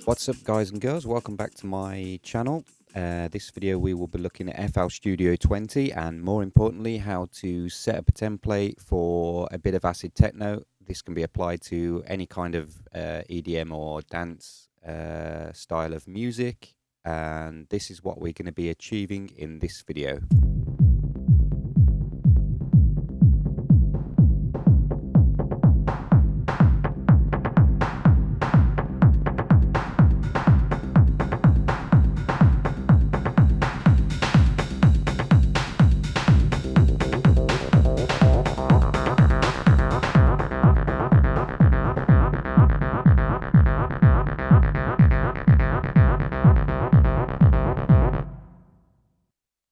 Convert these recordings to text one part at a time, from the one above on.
What's up, guys and girls? Welcome back to my channel. This video we will be looking at FL Studio 20 and more importantly how to set up a template for a bit of acid techno. This can be applied to any kind of EDM or dance style of music, and this is what we're going to be achieving in this video.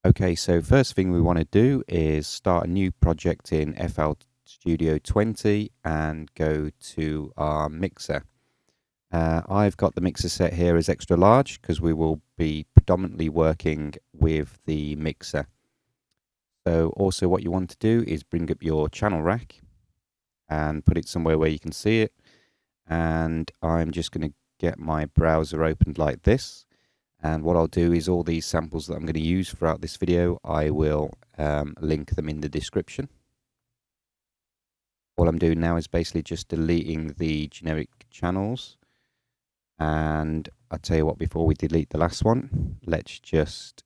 Okay, so first thing we want to do is start a new project in FL Studio 20 and go to our mixer. I've got the mixer set here as extra large because we will be predominantly working with the mixer. So also what you want to do is bring up your channel rack and put it somewhere where you can see it. And I'm just going to get my browser opened like this. And what I'll do is all these samples that I'm going to use throughout this video, I will link them in the description. All I'm doing now is basically just deleting the generic channels. And I'll tell you what, before we delete the last one, let's just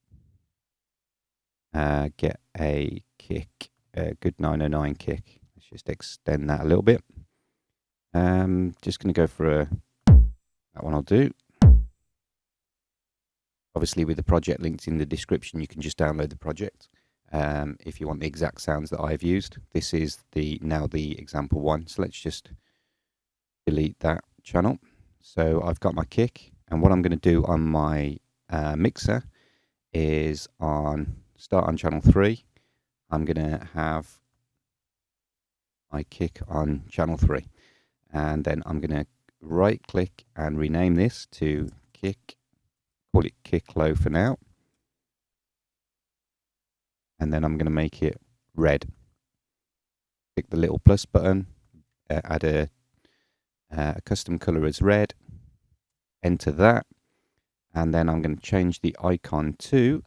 get a kick, a good 909 kick. Let's just extend that a little bit. Just going to go for that one I'll do. Obviously, with the project linked in the description, you can just download the project if you want the exact sounds that I've used. This is now the example one, so let's just delete that channel. So I've got my kick, and what I'm going to do on my mixer is start on channel 3. I'm going to have my kick on channel 3, and then I'm going to right click and rename this to kick. Call it kick low for now, and then I'm going to make it red. Click the little plus button, add a custom color as red, enter that, and then I'm going to change the icon to,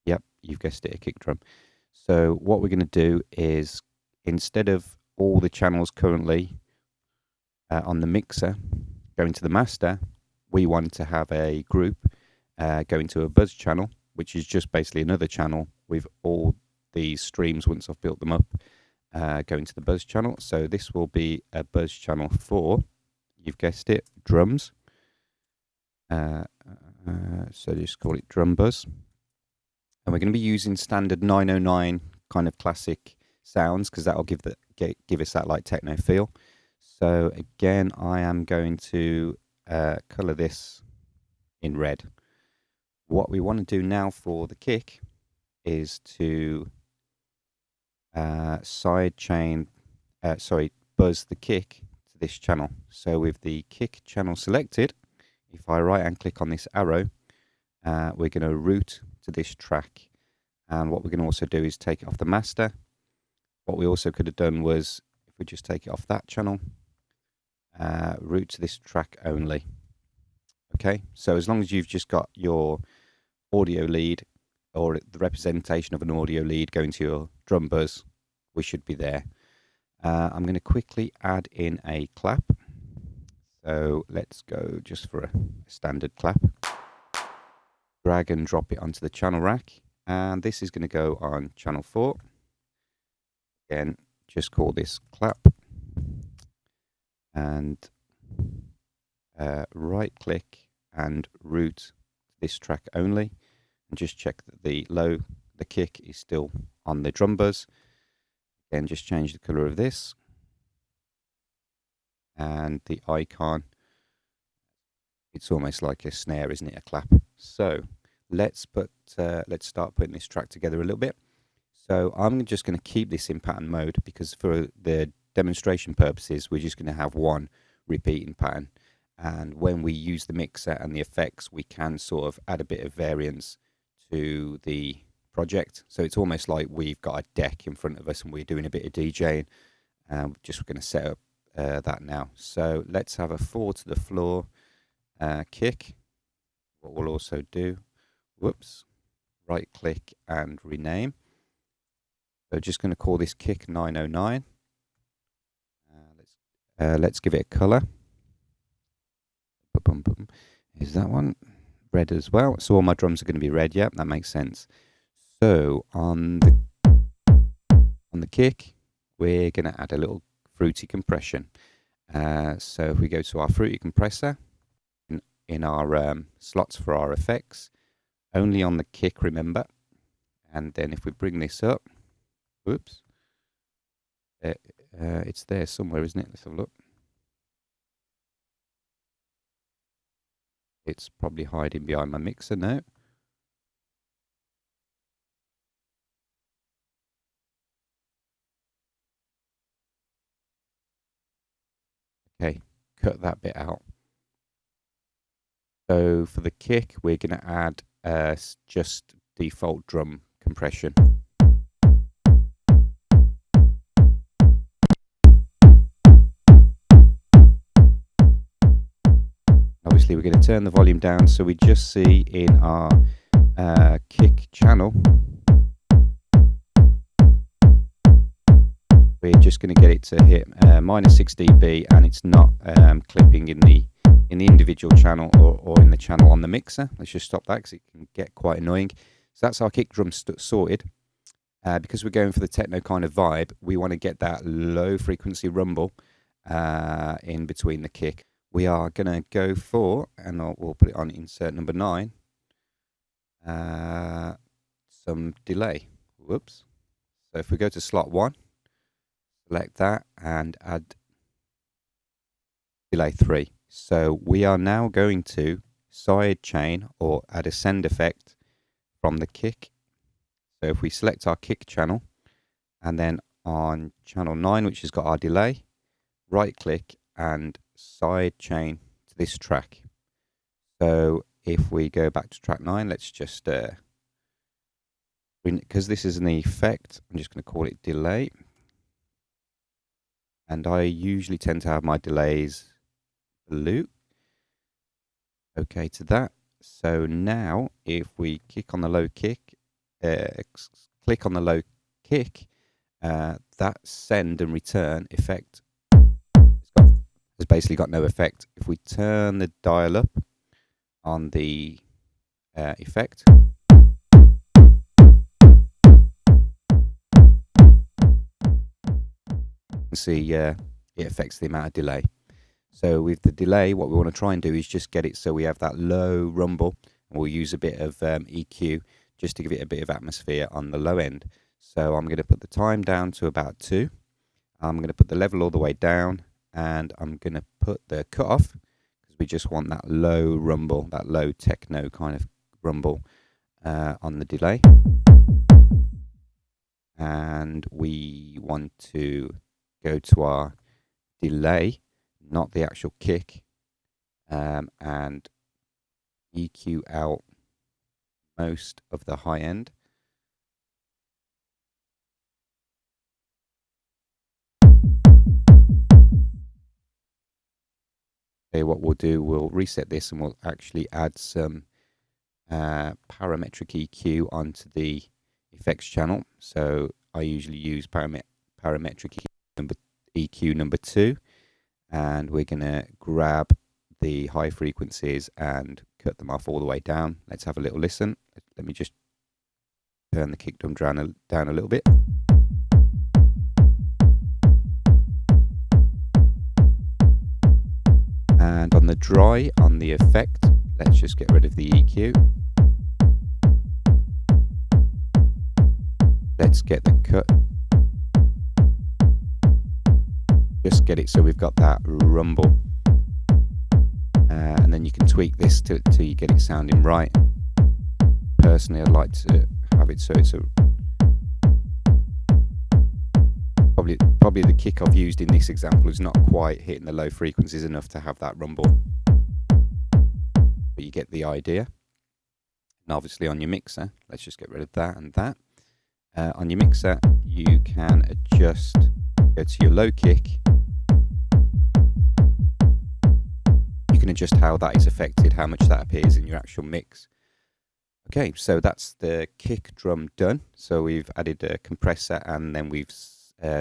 yep, you've guessed it, a kick drum. So what we're going to do is, instead of all the channels currently on the mixer going to the master, we want to have a group going to a buzz channel, which is just basically another channel with all these streams, once I've built them up, going to the buzz channel. So this will be a buzz channel for, you've guessed it, drums. So just call it drum buzz. And we're going to be using standard 909 kind of classic sounds because that will give us that like techno feel. So again, I am going to color this in red. What we want to do now for the kick is to sidechain, buzz the kick to this channel. So with the kick channel selected, if I right hand click on this arrow, we're going to route to this track. And what we're going to also do is take it off the master. What we also could have done was, if we just take it off that channel, route to this track only. Okay, so as long as you've just got your audio lead or the representation of an audio lead going to your drum buzz, we should be there. I'm going to quickly add in a clap. So let's go just for a standard clap. Drag and drop it onto the channel rack, and this is going to go on channel 4. Again, just call this clap. And right click and route this track only, and just check that the kick is still on the drum buzz. Again, just change the color of this and the icon. It's almost like a snare, isn't it? A clap. So let's start putting this track together a little bit. So I'm just going to keep this in pattern mode because for the demonstration purposes, we're just going to have one repeating pattern. And when we use the mixer and the effects, we can sort of add a bit of variance to the project. So it's almost like we've got a deck in front of us and we're doing a bit of DJing. Just going to set up that now. So let's have a 4 to the floor. kick. What we'll also do, whoops, right click and rename. So just going to call this kick 909. Let's give it a color. Is that one red as well? So all my drums are going to be red. Yep, that makes sense. So on the kick, we're going to add a little fruity compression. So if we go to our fruity compressor in our slots for our effects, only on the kick, remember. And then if we bring this up, whoops, it's there somewhere, isn't it? Let's have a look. It's probably hiding behind my mixer now. Okay, cut that bit out. So for the kick, we're going to add just default drum compression. Obviously, we're going to turn the volume down so we just see in our kick channel. We're just going to get it to hit minus 6 dB, and it's not clipping in the individual channel or in the channel on the mixer. Let's just stop that because it can get quite annoying. So that's our kick drum sorted. Because we're going for the techno kind of vibe, we want to get that low frequency rumble in between the kick. We are going to go for, and we'll put it on insert number 9, some delay. Whoops. So if we go to slot 1, select that and add delay 3. So we are now going to sidechain or add a send effect from the kick. So if we select our kick channel and then on channel 9, which has got our delay, right click and sidechain to this track. So if we go back to track 9, let's just, because this is an effect, I'm just going to call it delay. And I usually tend to have my delays blue. Okay to that. So now if we click on the low kick, click on the low kick, that send and return effect has basically got no effect. If we turn the dial up on the effect, you can see it affects the amount of delay. So with the delay, what we want to try and do is just get it so we have that low rumble. We'll use a bit of EQ just to give it a bit of atmosphere on the low end. So I'm going to put the time down to about 2. I'm going to put the level all the way down, and I'm going to put the cutoff because we just want that low rumble, that low techno kind of rumble on the delay. And we want to go to our delay, not the actual kick, and EQ out most of the high end. Okay, what we'll do, we'll reset this and we'll actually add some parametric EQ onto the effects channel. So I usually use parametric EQ number 2, and we're going to grab the high frequencies and cut them off all the way down. Let's have a little listen. Let me just turn the kick drum down a little bit. And on the dry, on the effect, let's just get rid of the EQ. Let's get the cut. Just get it so we've got that rumble. And then you can tweak this till you get it sounding right. Personally, I'd like to have it so it's probably the kick I've used in this example is not quite hitting the low frequencies enough to have that rumble. But you get the idea. And obviously on your mixer, let's just get rid of that and that. On your mixer, you can adjust, go to your low kick. You can adjust how that is affected, how much that appears in your actual mix. Okay, so that's the kick drum done. So we've added a compressor, and then we've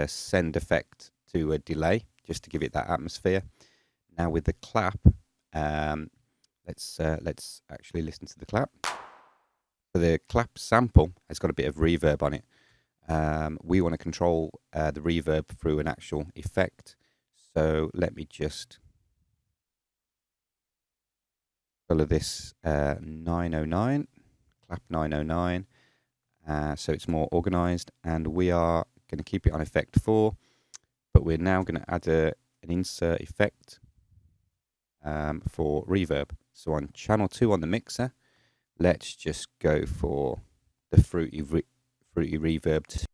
send effect to a delay just to give it that atmosphere. Now with the clap, let's actually listen to the clap. So the clap sample has got a bit of reverb on it. We want to control the reverb through an actual effect. So let me just color this 909, clap 909, so it's more organized, and we are going to keep it on effect 4, but we're now going to add an insert effect for reverb. So on channel 2 on the mixer, let's just go for the fruity reverb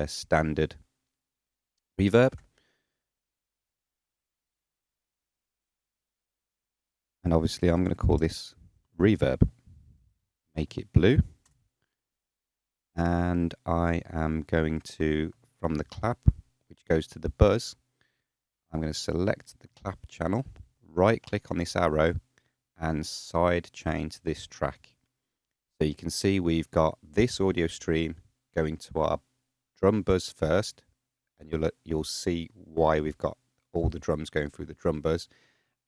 standard reverb. And obviously I'm going to call this reverb, make it blue. And I am going to, from the clap, which goes to the buzz, I'm going to select the clap channel, right click on this arrow, and side chain to this track. So you can see we've got this audio stream going to our drum buzz first, and you'll see why we've got all the drums going through the drum buzz.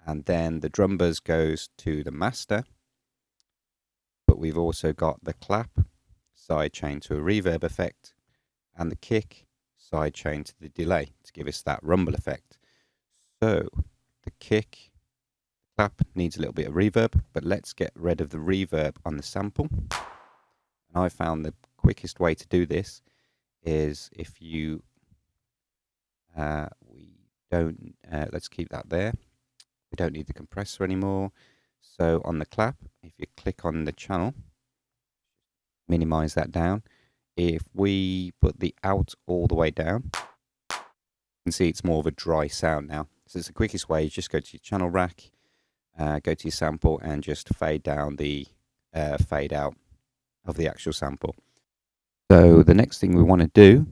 And then the drum buzz goes to the master, but we've also got the clap side chain to a reverb effect, and the kick side chain to the delay to give us that rumble effect. So the kick clap needs a little bit of reverb, but let's get rid of the reverb on the sample. And I found the quickest way to do this is if you let's keep that there. We don't need the compressor anymore. So on the clap, if you click on the channel, minimize that down. If we put the out all the way down, you can see it's more of a dry sound now. So it's the quickest way. You just go to your channel rack, go to your sample, and just fade down the fade out of the actual sample. So the next thing we want to do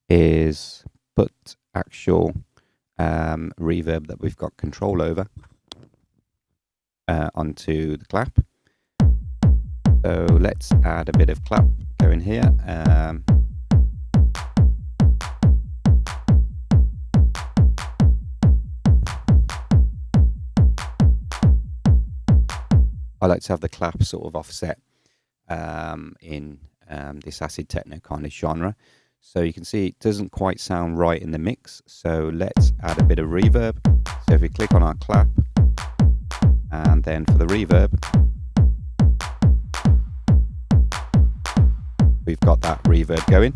is put actual reverb that we've got control over onto the clap. So let's add a bit of clap going here. I like to have the clap sort of offset in this acid techno kind of genre. So you can see it doesn't quite sound right in the mix. So let's add a bit of reverb. So if we click on our clap, and then for the reverb, we've got that reverb going.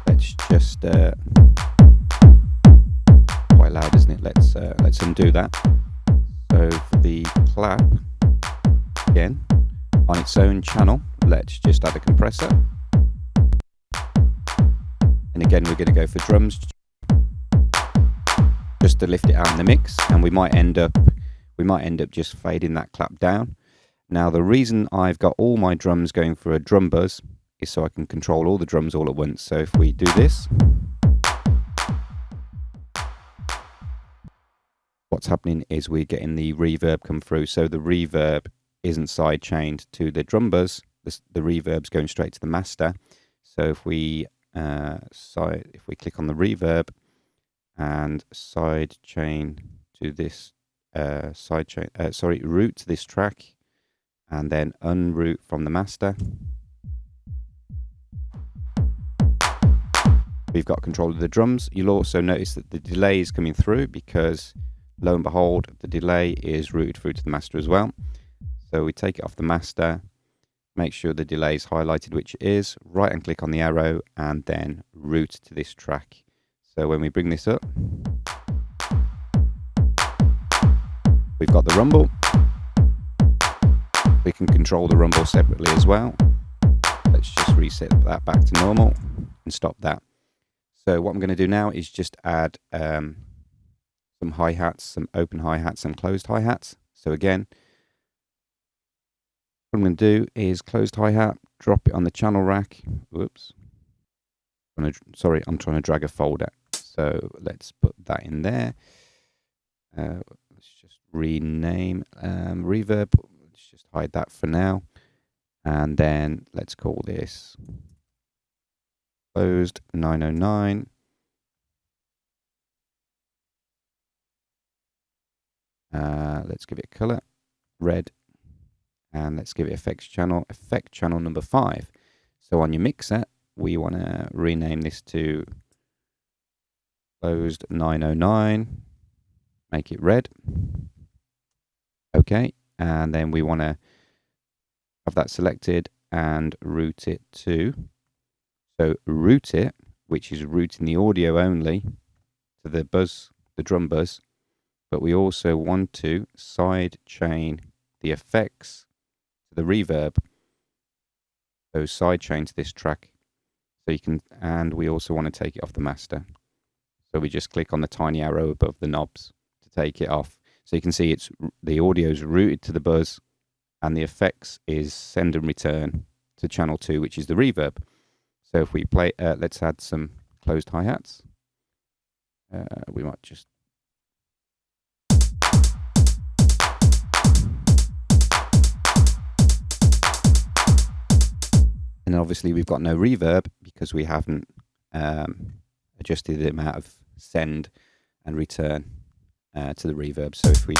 Let's just quite loud, isn't it? Let's undo that. So for the clap, again on its own channel, let's just add a compressor. And again, we're going to go for drums just to lift it out in the mix, and we might end up just fading that clap down. Now the reason I've got all my drums going for a drum buzz is so I can control all the drums all at once. So if we do this, what's happening is we're getting the reverb come through. So the reverb isn't side chained to the drum buzz. The reverb's going straight to the master. So if we click on the reverb and side chain to this route to this track, and then unroute from the master, we've got control of the drums. You'll also notice that the delay is coming through because, lo and behold, the delay is routed through to the master as well. So we take it off the master, make sure the delay is highlighted, which it is, right and click on the arrow, and then route to this track. So when we bring this up, we've got the rumble. We can control the rumble separately as well. Let's just reset that back to normal and stop that. So what I'm going to do now is just add some hi-hats, some open hi-hats and closed hi-hats. So again, what I'm going to do is closed hi-hat, drop it on the channel rack. Whoops. I'm trying to drag a folder. So let's put that in there. Let's just rename Reverb. Let's just hide that for now. And then let's call this closed 909. Let's give it color, red. And let's give it effect channel number 5. So on your mixer, we want to rename this to closed 909, make it red. Okay, and then we want to have that selected and route it to, so route it, which is routing the audio only to the buzz, the drum buzz, but we also want to side chain the effects to the reverb, so side chain to this track. So you can, and we also want to take it off the master. So we just click on the tiny arrow above the knobs to take it off. So you can see it's the audio is routed to the buzz, and the effects is send and return to channel 2, which is the reverb. So if we play, let's add some closed hi-hats. We might just. And obviously we've got no reverb because we haven't adjusted the amount of send and return to the reverb. So if we,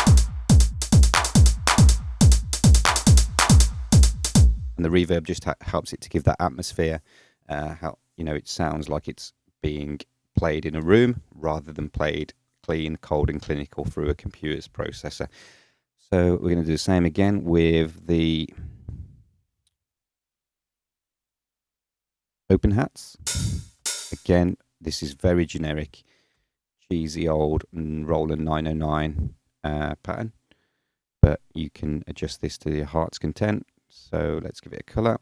and the reverb just helps it to give that atmosphere, how, you know, it sounds like it's being played in a room rather than played clean, cold and clinical through a computer's processor. So we're going to do the same again with the open hats. Again, this is very generic, cheesy old Roland 909 pattern, but you can adjust this to your heart's content. So let's give it a color.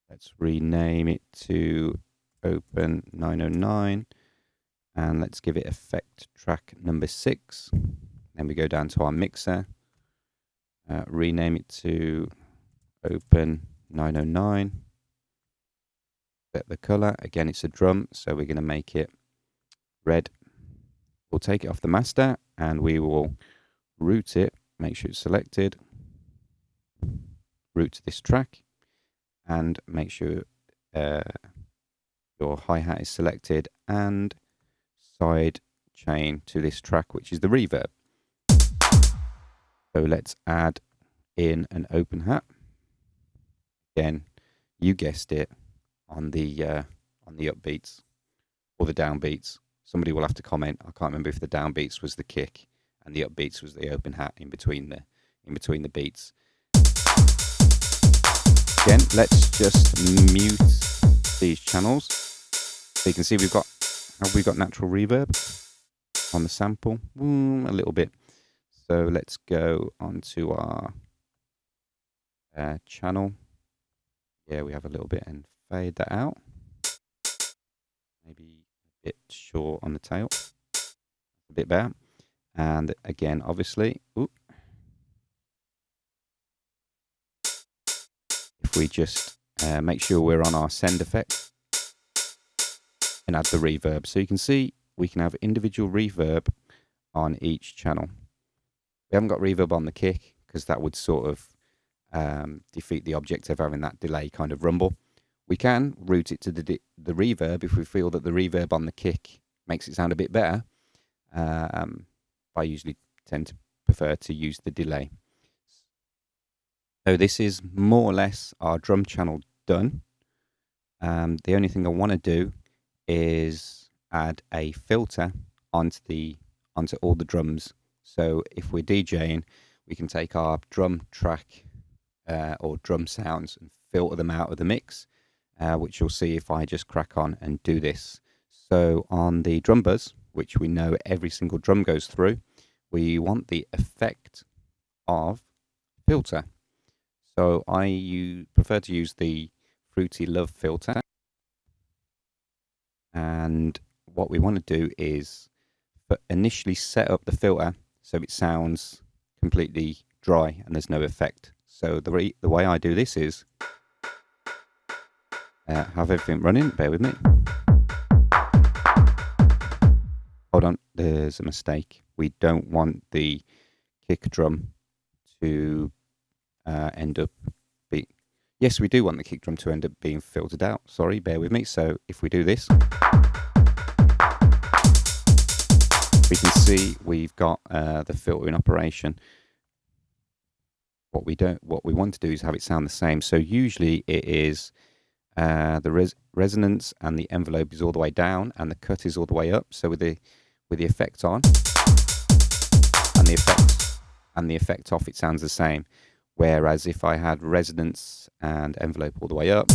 Let's rename it to Open 909, and let's give it effect track number 6. Then we go down to our mixer, rename it to Open 909. Set the color. Again, it's a drum, so we're going to make it red. We'll take it off the master and we will route it. Make sure it's selected. Route to this track and make sure your hi-hat is selected and side chain to this track, which is the reverb. So let's add in an open hat. Again, you guessed it, on the upbeats or the downbeats. Somebody will have to comment. I can't remember if the downbeats was the kick and the upbeats was the open hat in between the beats. Again, let's just mute these channels. So you can see we've got natural reverb on the sample, a little bit. So let's go onto our channel. Yeah, we have a little bit and fade that out. Maybe a bit short on the tail. A bit better. And again, obviously, if we just make sure we're on our send effect and add the reverb. So you can see we can have individual reverb on each channel. We haven't got reverb on the kick because that would sort of defeat the object of having that delay kind of rumble. We can route it to the reverb if we feel that the reverb on the kick makes it sound a bit better. I usually tend to prefer to use the delay. So this is more or less our drum channel done. The only thing I want to do is add a filter onto all the drums. So if we're DJing, we can take our drum track or drum sounds and filter them out of the mix, which you'll see if I just crack on and do this. So on the drum buzz, which we know every single drum goes through, we want the effect of filter. So I prefer to use the Fruity Love filter. And what we want to do is initially set up the filter so it sounds completely dry and there's no effect. So the way I do this is have everything running. Bear with me. Hold on, there's a mistake. We don't want the kick drum to end up being... Yes, we do want the kick drum to end up being filtered out. Sorry, bear with me. So if we do this, we can see we've got the filter in operation. What we want to do is have it sound the same. So usually it is the resonance and the envelope is all the way down and the cut is all the way up. So with the effect on and the effect off, it sounds the same. Whereas if I had resonance and envelope all the way up,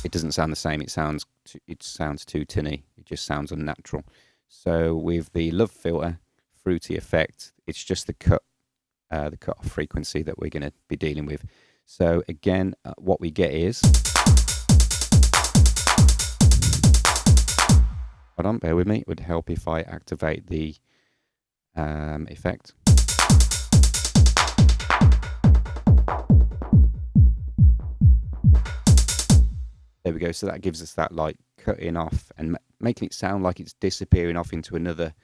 it doesn't sound the same. It sounds too tinny. It just sounds unnatural. So with the Love filter fruity effect, it's just the cut off frequency that we're going to be dealing with. So again, what we get is, hold on, bear with me. It would help if I activate the effect. There we go. So that gives us that like cutting off and making it sound like it's disappearing off into another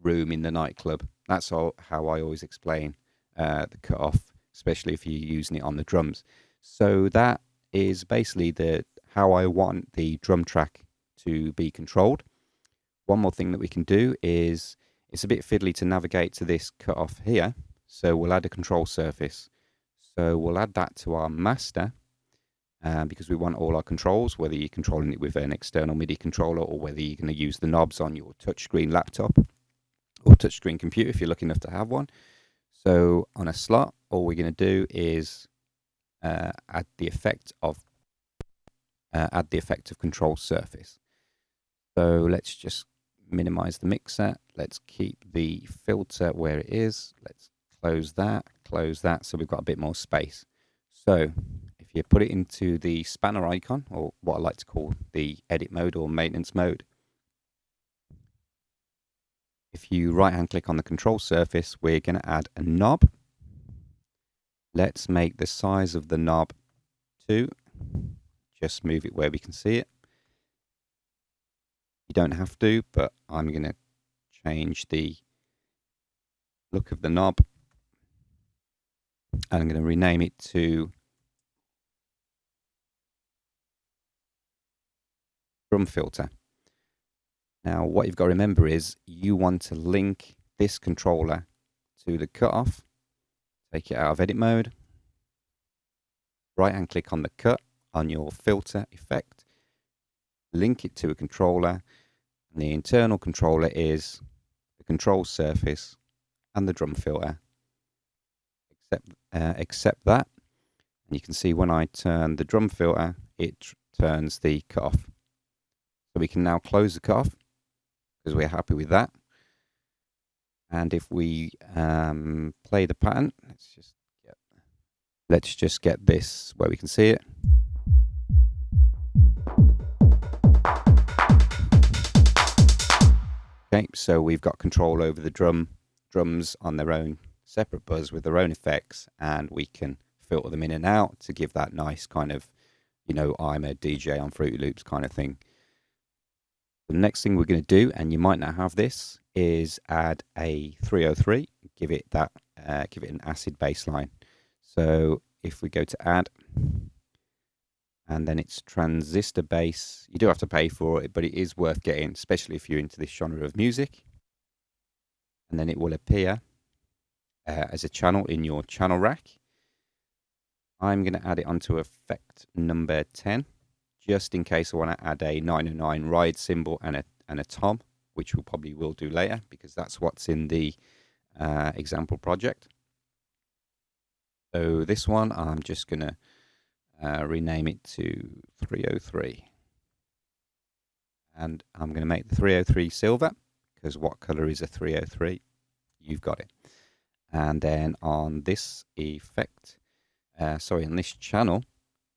room in the nightclub. That's how I always explain the cut off, especially if you're using it on the drums. So that is basically how I want the drum track to be controlled. One more thing that we can do is, it's a bit fiddly to navigate to this cut off here. So we'll add a control surface. So we'll add that to our master. Because we want all our controls, whether you're controlling it with an external MIDI controller or whether you're going to use the knobs on your touchscreen laptop or touchscreen computer if you're lucky enough to have one. So on a slot, all we're going to do is add the effect of control surface. So let's just minimize the mixer. Let's keep the filter where it is. Let's close that, so we've got a bit more space. So if you put it into the spanner icon, or what I like to call the edit mode or maintenance mode, if you right hand click on the control surface, we're going to add a knob. Let's make the size of the knob 2. Just move it where we can see it. You don't have to, but I'm going to change the look of the knob and I'm going to rename it to drum filter. Now what you've got to remember is you want to link this controller to the cutoff. Take it out of edit mode, right hand click on the cut on your filter effect, link it to a controller, and the internal controller is the control surface and the drum filter. Accept that, and you can see when I turn the drum filter, it turns the cutoff. So we can now close the cutoff because we're happy with that. And if we play the pattern, let's just get this where we can see it. Okay, so we've got control over the drums on their own separate buzz with their own effects, and we can filter them in and out to give that nice kind of, you know, I'm a DJ on Fruity Loops kind of thing. The next thing we're going to do, and you might not have this, is add a 303. Give it an acid bass line. So if we go to add, and then it's transistor bass. You do have to pay for it, but it is worth getting, especially if you're into this genre of music. And then it will appear as a channel in your channel rack. I'm going to add it onto effect number 10, just in case I want to add a 909 ride cymbal and a tom, which we probably will do later because that's what's in the example project. So this one, I'm just going to rename it to 303. And I'm going to make the 303 silver, because what color is a 303? You've got it. And then on this effect, on this channel,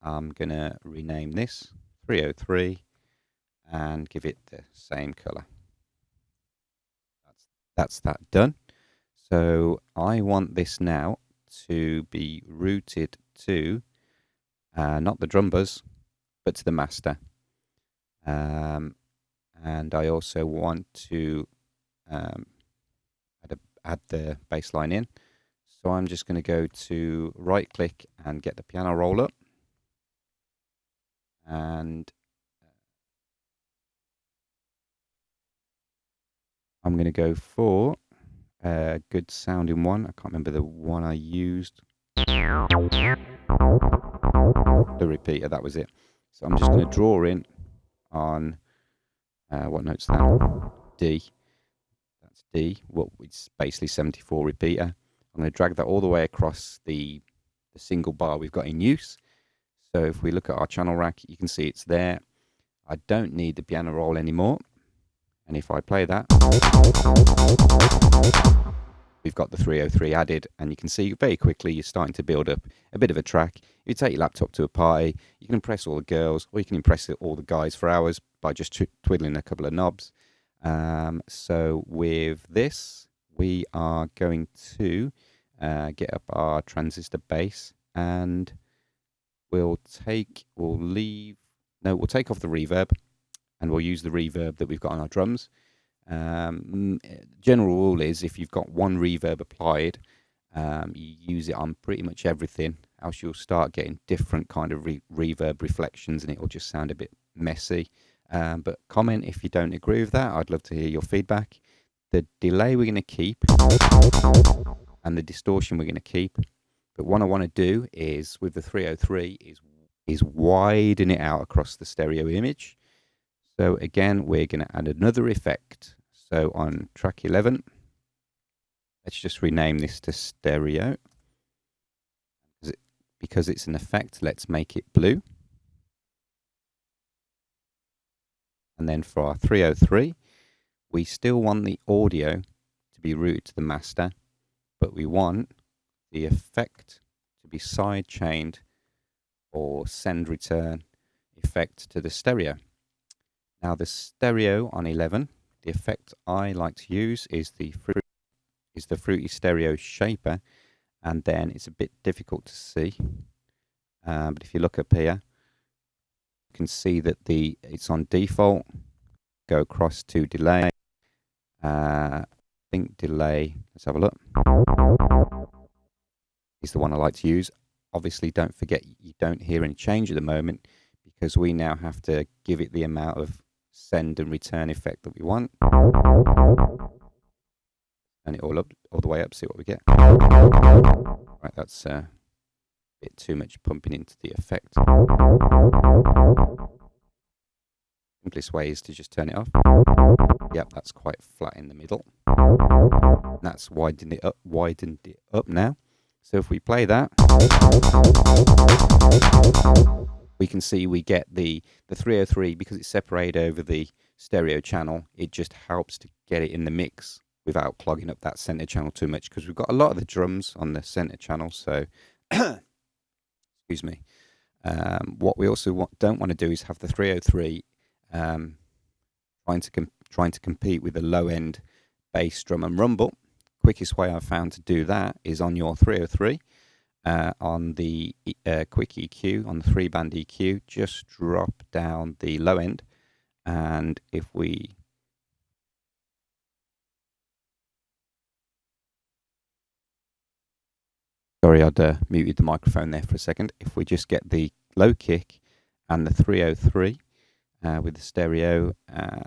I'm going to rename this 303 and give it the same color. That's that done. So I want this now to be routed to not the drum buzz, but to the master. And I also want to add the bass line in. So I'm just going to go to right click and get the piano roll up. And I'm going to go for a good sounding one. I can't remember the one I used. The repeater, that was it. So I'm just going to draw in on, what note's that? D. That's D. Well, it's basically 74 repeater. I'm going to drag that all the way across the single bar we've got in use. So if we look at our channel rack, you can see it's there. I don't need the piano roll anymore. And if I play that, we've got the 303 added, and you can see very quickly you're starting to build up a bit of a track. You take your laptop to a party, you can impress all the girls, or you can impress all the guys for hours by just twiddling a couple of knobs. So with this, we are going to get up our transistor bass, and we'll take off the reverb, and we'll use the reverb that we've got on our drums. General rule is if you've got one reverb applied, you use it on pretty much everything, else you'll start getting different kind of reverb reflections, and it will just sound a bit messy. But comment if you don't agree with that. I'd love to hear your feedback. The delay we're going to keep, and the distortion we're going to keep. But what I want to do is, with the 303, is widen it out across the stereo image. So again, we're going to add another effect. So on track 11, let's just rename this to stereo. Because it's an effect, let's make it blue. And then for our 303, we still want the audio to be routed to the master, but we want the effect to be sidechained or send return effect to the stereo. Now the stereo on 11, the effect I like to use is the Fruity Stereo Shaper, and then it's a bit difficult to see. But if you look up here, you can see that it's on default. Go across to delay. I think delay, let's have a look, is the one I like to use. Obviously, don't forget you don't hear any change at the moment, because we now have to give it the amount of send and return effect that we want. And it all the way up, see what we get. Right, that's a bit too much pumping into the effect. Simplest way is to just turn it off. Yep, that's quite flat in the middle. That's widened it up now. So if we play that, we can see we get the 303, because it's separated over the stereo channel. It just helps to get it in the mix without clogging up that center channel too much, because we've got a lot of the drums on the center channel. So, excuse me. What we also don't want to do is have the 303 trying to compete with the low end bass drum and rumble. Quickest way I've found to do that is on your 303, on the quick EQ, on the 3-band EQ, just drop down the low end, and if we sorry, I'd muted the microphone there for a second. If we just get the low kick and the 303 with the stereo,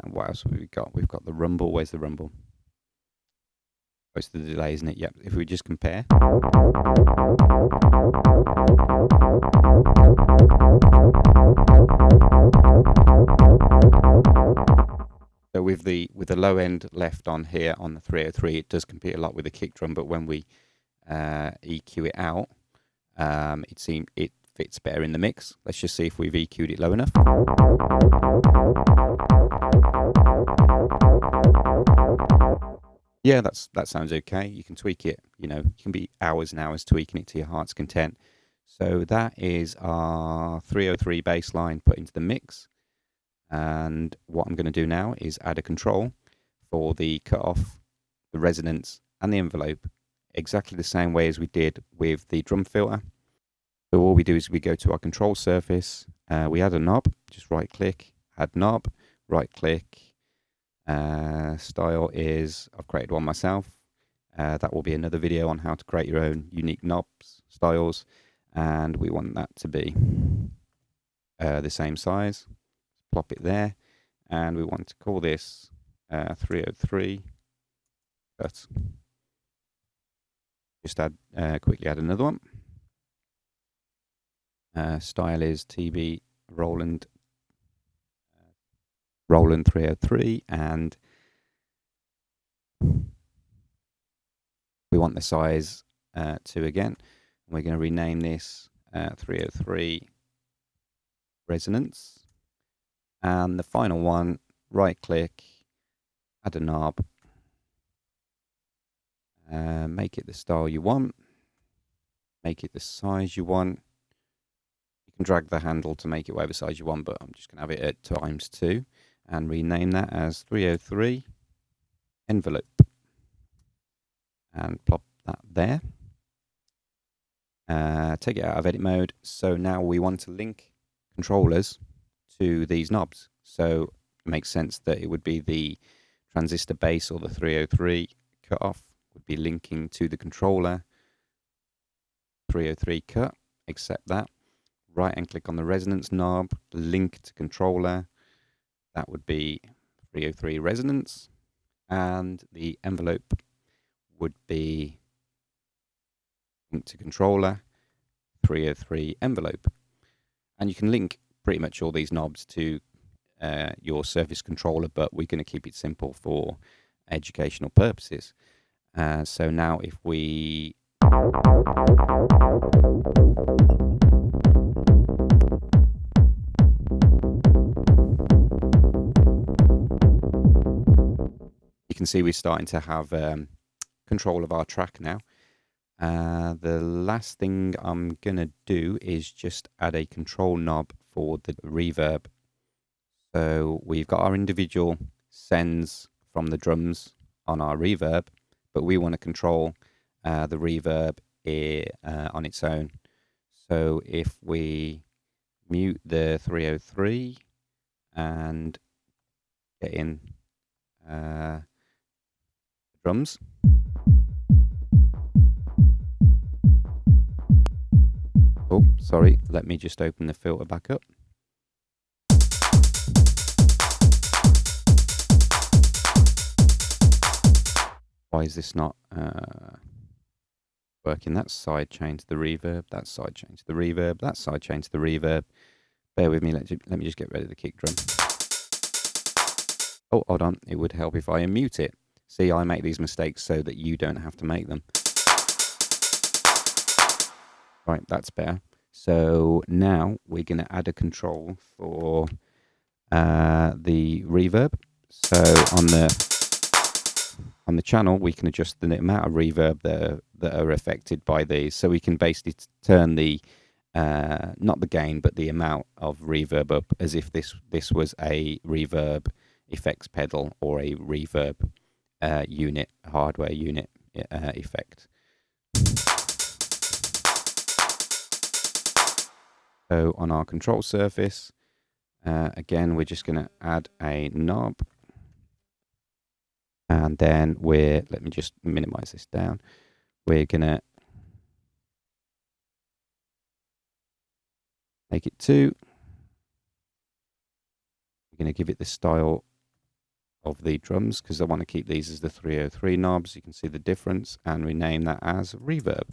what else have we got? We've got the rumble. Where's the rumble? Oh, it's the delay, isn't it? Yep. If we just compare. So with the low end left on here on the 303, it does compete a lot with the kick drum, but when we EQ it out, it fits better in the mix. Let's just see if we've EQ'd it low enough. Yeah, that sounds okay. You can tweak it, you can be hours and hours tweaking it to your heart's content. So that is our 303 bass line put into the mix. And what I'm going to do now is add a control for the cutoff, the resonance, and the envelope, exactly the same way as we did with the drum filter. So all we do is we go to our control surface, we add a knob, just right click, add knob, right click. Style is, I've created one myself. That will be another video on how to create your own unique knobs, styles, and we want that to be the same size. Plop it there, and we want to call this 303 cut. Just quickly add another one. Style is TB Roland 303, and we want the size 2 again. We're going to rename this 303 resonance. And the final one, right click, add a knob, make it the style you want, make it the size you want. You can drag the handle to make it whatever size you want, but I'm just going to have it at ×2 and rename that as 303 envelope and plop that there. Take it out of edit mode. So now we want to link controllers to these knobs. So it makes sense that it would be the transistor base, or the 303 cutoff would be linking to the controller 303 cut. Accept that. Right and click on the resonance knob, link to controller. That would be 303 resonance, and the envelope would be linked to controller 303 envelope. And you can link pretty much all these knobs to your Surface controller, but we're going to keep it simple for educational purposes. So now if we you can see we're starting to have control of our track now. The last thing I'm going to do is just add a control knob for the reverb. So we've got our individual sends from the drums on our reverb, but we want to control the reverb on its own. So if we mute the 303 and get in drums. Oh, sorry, let me just open the filter back up. Why is this not working? That's sidechain to the reverb, that's sidechain to the reverb, that's sidechain to the reverb. Bear with me, let me just get rid of the kick drum. Oh, hold on, it would help if I unmute it. See, I make these mistakes so that you don't have to make them. Right, that's better. So now we're going to add a control for the reverb. So on the channel, we can adjust the amount of reverb that are affected by these. So we can basically turn the not the gain, but the amount of reverb up as if this was a reverb effects pedal or a reverb unit, hardware unit effect. So on our control surface, again, we're just going to add a knob. And then let me just minimize this down. We're going to make it 2. We're going to give it the style of the drums because I want to keep these as the 303 knobs. You can see the difference, and rename that as reverb.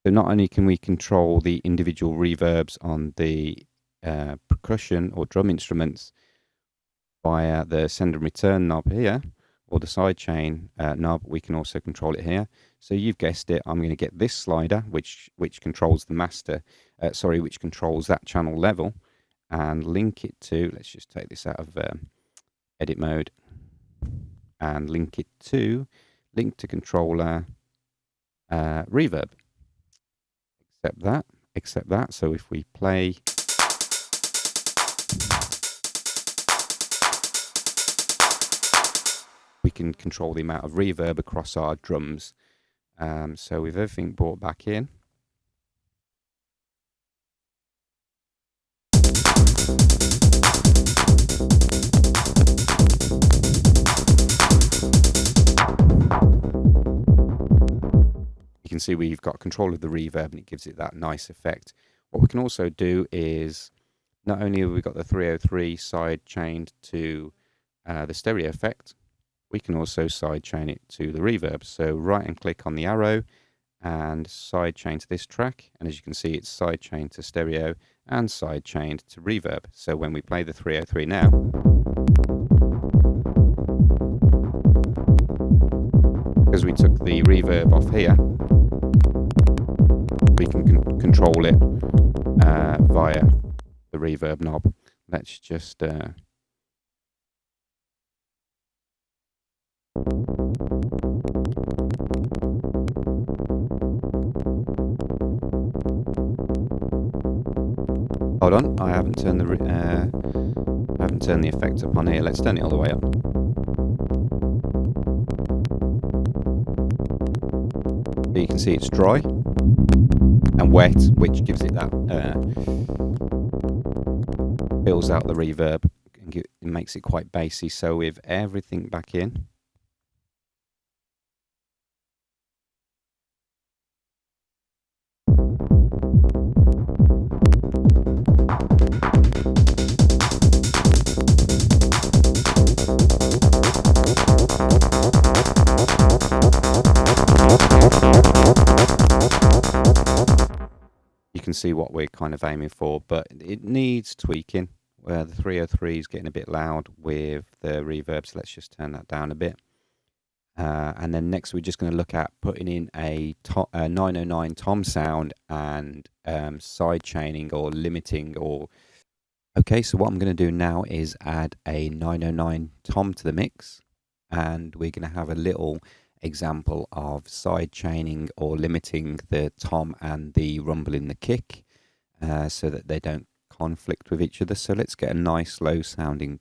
So not only can we control the individual reverbs on the percussion or drum instruments via the send and return knob here, or the sidechain knob, we can also control it here. So you've guessed it, I'm going to get this slider, which controls the master, which controls that channel level, and link it to, let's just take this out of edit mode, and link to controller reverb. Accept that. So if we play, we can control the amount of reverb across our drums. So with everything brought back in, see we've got control of the reverb and it gives it that nice effect. What we can also do is, not only have we got the 303 side chained to the stereo effect, we can also side chain it to the reverb. So right and click on the arrow and side chain to this track, and as you can see it's side chained to stereo and side chained to reverb. So when we play the 303 now, because we took the reverb off here, we can control it via the reverb knob. Let's just hold on, I haven't turned the effect up on here. Let's turn it all the way up. So you can see it's dry and wet, which gives it that fills out the reverb and it makes it quite bassy. So with everything back in, you can see what we're kind of aiming for, but it needs tweaking. Where the 303 is getting a bit loud with the reverb, so let's just turn that down a bit. And then next we're just going to look at putting in a 909 tom sound and side chaining or limiting. Or okay, so what I'm going to do now is add a 909 tom to the mix, and we're going to have a little example of side chaining or limiting the tom and the rumble in the kick, so that they don't conflict with each other. So let's get a nice low sounding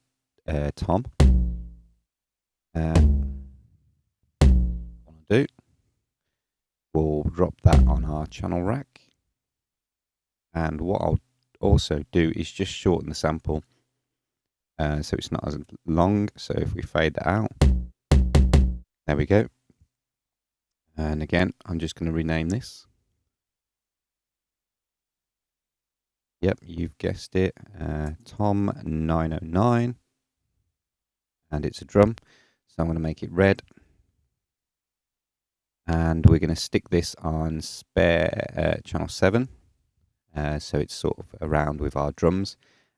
tom. We'll drop that on our channel rack, and what I'll also do is just shorten the sample so it's not as long. So if we fade that out, there we go. And again, I'm just going to rename this. Yep, you've guessed it, Tom 909, and it's a drum, so I'm going to make it red, and we're going to stick this on spare channel 7, so it's sort of around with our drums,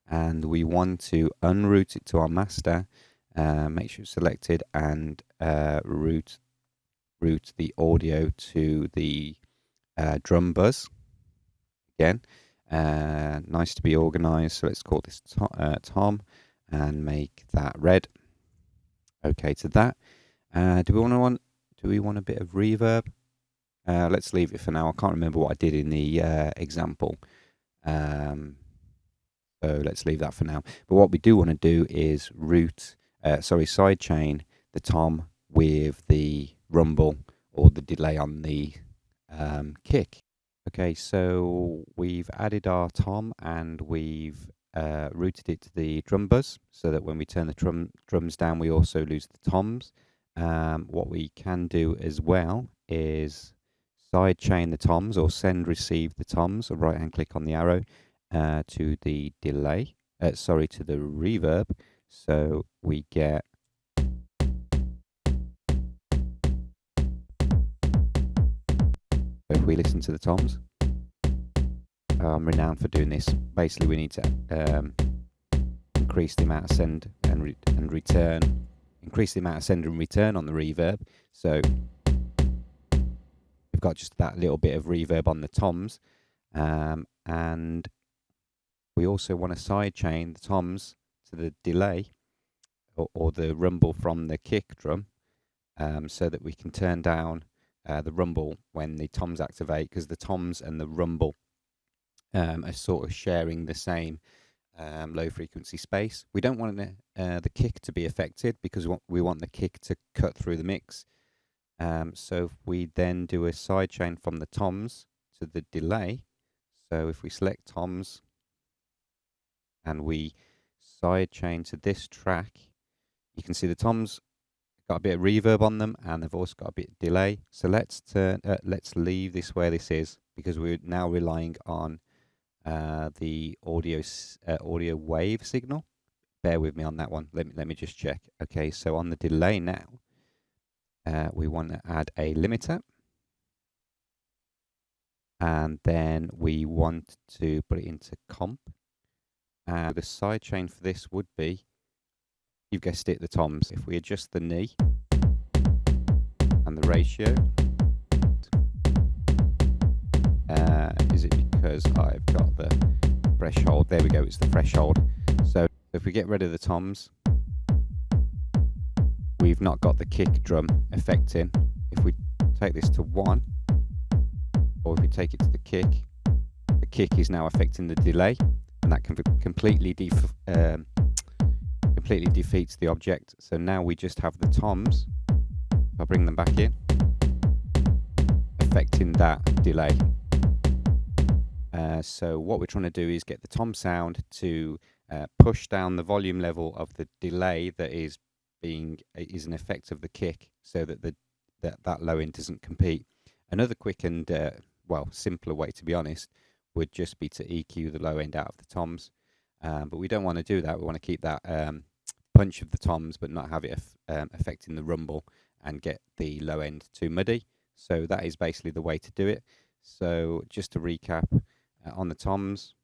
and we want to unroute it to our master, make sure it's selected, and route the audio to the drum buzz. Again, nice to be organized, so let's call this Tom and make that red. Okay to that. Do we want a bit of reverb? Let's leave it for now. I can't remember what I did in the example, so let's leave that for now. But what we do want to do is sidechain the tom with the rumble or the delay on the kick. Okay, so we've added our tom and we've routed it to the drum buzz, so that when we turn the drums down, we also lose the toms. What we can do as well is side chain the toms, or send receive the toms, or right hand click on the arrow to the delay, to the reverb, so we get if we listen to the toms. I'm renowned for doing this. Basically, we need to increase the amount of send and return. Increase the amount of send and return on the reverb. So we've got just that little bit of reverb on the toms, and we also want to side chain the toms to the delay or the rumble from the kick drum, so that we can turn down the rumble when the toms activate, because the toms and the rumble are sort of sharing the same low frequency space. We don't want the kick to be affected, because we want the kick to cut through the mix. So if we then do a side chain from the toms to the delay, so if we select toms and we side chain to this track, you can see the toms got a bit of reverb on them, and they've also got a bit of delay. So let's leave this where this is, because we're now relying on the audio wave signal. Bear with me on that one. Let me just check. Okay, so on the delay now, we want to add a limiter, and then we want to put it into comp. And the sidechain for this would be, you've guessed it, the toms. If we adjust the knee and the ratio, is it because I've got the threshold? There we go, it's the threshold. So if we get rid of the toms, we've not got the kick drum effect in. If we take this to 1, or if we take it to the kick is now affecting the delay, and that can completely defeats the object. So now we just have the toms, if I bring them back in, affecting that delay. So what we're trying to do is get the tom sound to push down the volume level of the delay that is an effect of the kick, so that that low end doesn't compete. Another quick and simpler way, to be honest, would just be to EQ the low end out of the toms, but we don't want to do that. We want to keep that punch of the toms, but not have it affecting the rumble and get the low end too muddy. So that is basically the way to do it. So just to recap, on the toms,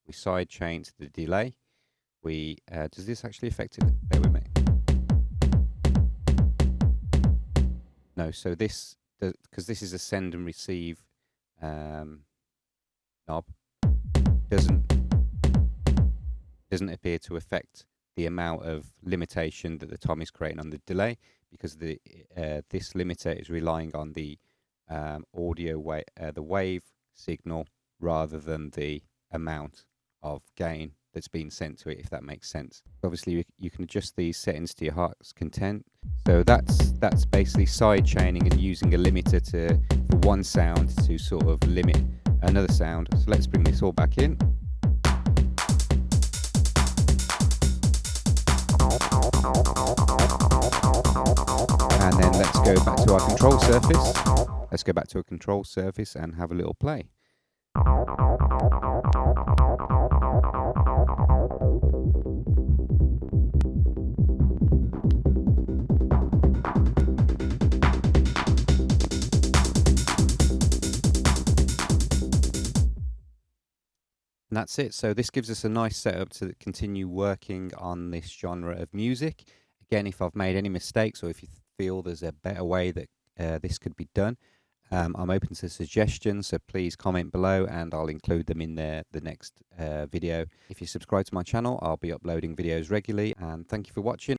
we sidechain to the delay. We does this actually affect it? Bear with me. No, so this, because this is a send and receive knob, doesn't appear to affect the amount of limitation that the tom is creating on the delay, because the this limiter is relying on the the wave signal rather than the amount of gain that's been sent to it, if that makes sense. Obviously you can adjust these settings to your heart's content. So that's basically side chaining and using a limiter for one sound to sort of limit another sound. So let's bring this all back in. And then let's go back to our control surface. Let's go back to a control surface and have a little play. And that's it. So this gives us a nice setup to continue working on this genre of music. Again, if I've made any mistakes, or if you feel there's a better way that this could be done, I'm open to suggestions, so please comment below and I'll include them in the next video. If you subscribe to my channel, I'll be uploading videos regularly, and thank you for watching.